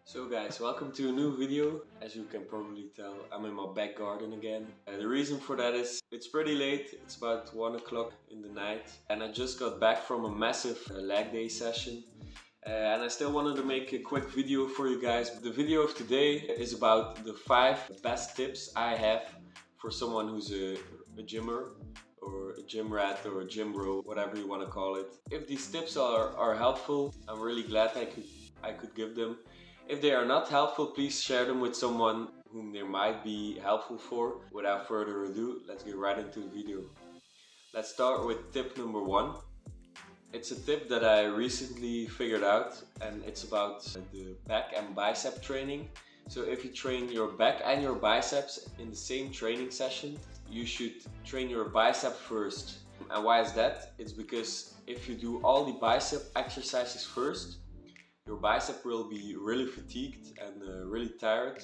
So guys, welcome to a new video. As you can probably tell, I'm in my back garden again. The reason for that is it's pretty late, it's about 1 o'clock in the night, and I just got back from a massive leg day session. And I still wanted to make a quick video for you guys. The video of today is about the 5 best tips I have for someone who's a gymmer, or a gym rat, or a gym bro, whatever you want to call it. If these tips are helpful, I'm really glad I could give them. If they are not helpful, please share them with someone whom they might be helpful for. Without further ado, let's get right into the video. Let's start with tip number 1. It's a tip that I recently figured out, and it's about the back and bicep training. So if you train your back and your biceps in the same training session, you should train your bicep first. And why is that? It's because if you do all the bicep exercises first, your bicep will be really fatigued and really tired.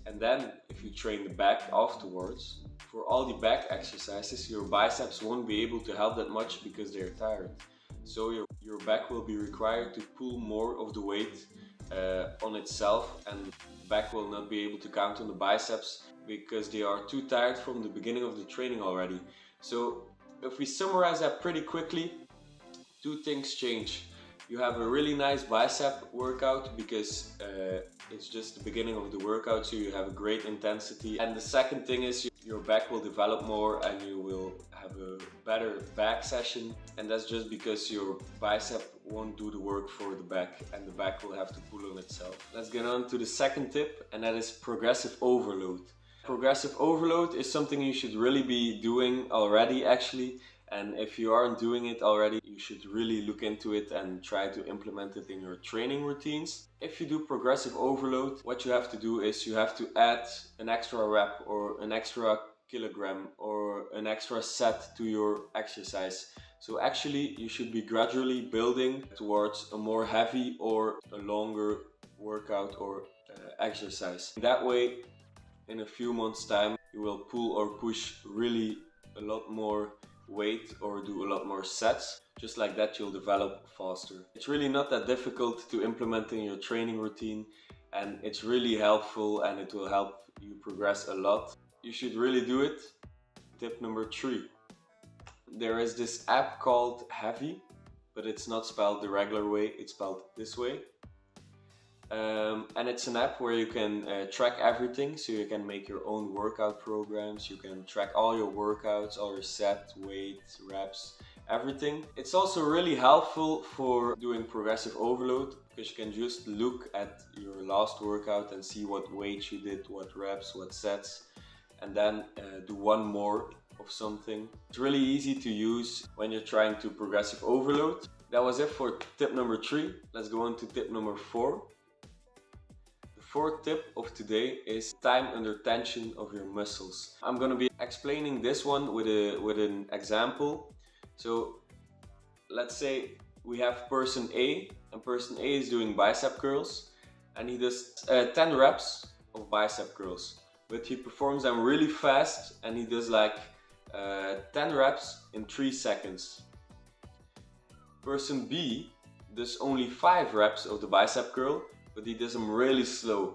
And then if you train the back afterwards, for all the back exercises, your biceps won't be able to help that much because they're tired. So your back will be required to pull more of the weight on itself, and back will not be able to count on the biceps because they are too tired from the beginning of the training already. So if we summarize that pretty quickly, 2 things change. You have a really nice bicep workout because it's just the beginning of the workout, so you have a great intensity. And the second thing is your back will develop more and you will have a better back session. And that's just because your bicep won't do the work for the back, and the back will have to pull on itself. Let's get on to the second tip, and that is progressive overload. Progressive overload is something you should really be doing already actually. And if you aren't doing it already, you should really look into it and try to implement it in your training routines. If you do progressive overload, what you have to do is you have to add an extra rep or an extra kilogram or an extra set to your exercise. So actually you should be gradually building towards a more heavy or a longer workout or exercise. That way, in a few months' time, you will pull or push really a lot more weight or do a lot more sets. Just like that, you'll develop faster. It's really not that difficult to implement in your training routine, and it's really helpful, and it will help you progress a lot. You should really do it. Tip number 3. There is this app called Heavy, but it's not spelled the regular way, it's spelled this way. And it's an app where you can track everything, so you can make your own workout programs, you can track all your workouts, all your set, weight, reps, everything. It's also really helpful for doing progressive overload, because you can just look at your last workout and see what weight you did, what reps, what sets, and then do one more of something. It's really easy to use when you're trying to progressive overload. That was it for tip number 3. Let's go on to tip number 4. The 4th tip of today is time under tension of your muscles. I'm going to be explaining this one with an example. So let's say we have person A, and person A is doing bicep curls, and he does 10 reps of bicep curls, but he performs them really fast, and he does like 10 reps in 3 seconds. Person B does only 5 reps of the bicep curl, but he does them really slow,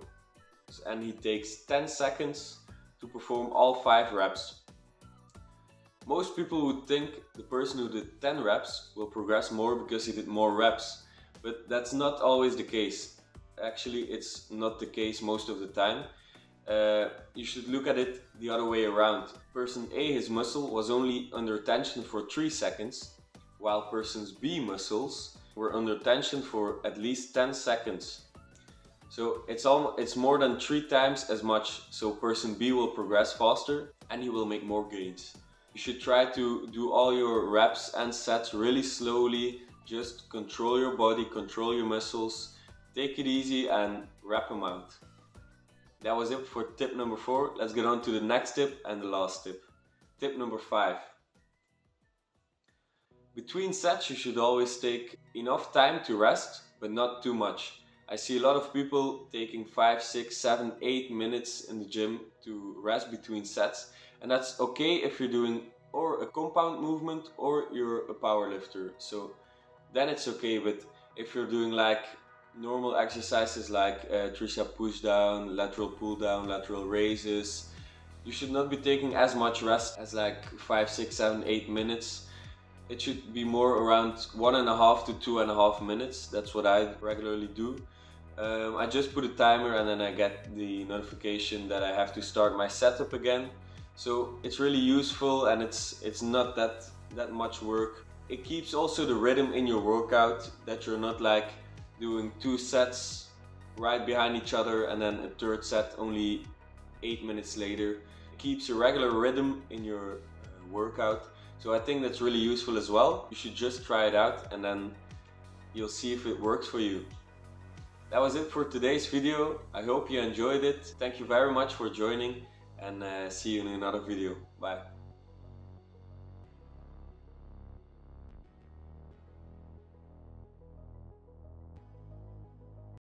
and he takes 10 seconds to perform all 5 reps. Most people would think the person who did 10 reps will progress more because he did more reps, but that's not always the case. Actually, it's not the case most of the time. You should look at it the other way around. Person A, his muscle was only under tension for 3 seconds, while person B muscles were under tension for at least 10 seconds. So it's more than 3 times as much, so person B will progress faster and he will make more gains. You should try to do all your reps and sets really slowly. Just control your body, control your muscles, take it easy and rep them out. That was it for tip number 4. Let's get on to the next tip and the last tip. Tip number 5. Between sets you should always take enough time to rest, but not too much. I see a lot of people taking 5, 6, 7, 8 minutes in the gym to rest between sets, and that's okay if you're doing or a compound movement or you're a power lifter. So then it's okay, but if you're doing like normal exercises like tricep push down, lateral pull down, lateral raises, you should not be taking as much rest as like 5, 6, 7, 8 minutes. It should be more around 1.5 to 2.5 minutes. That's what I regularly do. I just put a timer and then I get the notification that I have to start my setup again. So it's really useful, and it's not that much work. It keeps also the rhythm in your workout, that you're not like doing 2 sets right behind each other and then a third set only 8 minutes later. It keeps a regular rhythm in your workout. So I think that's really useful as well. You should just try it out and then you'll see if it works for you. That was it for today's video. I hope you enjoyed it. Thank you very much for joining, and see you in another video. Bye.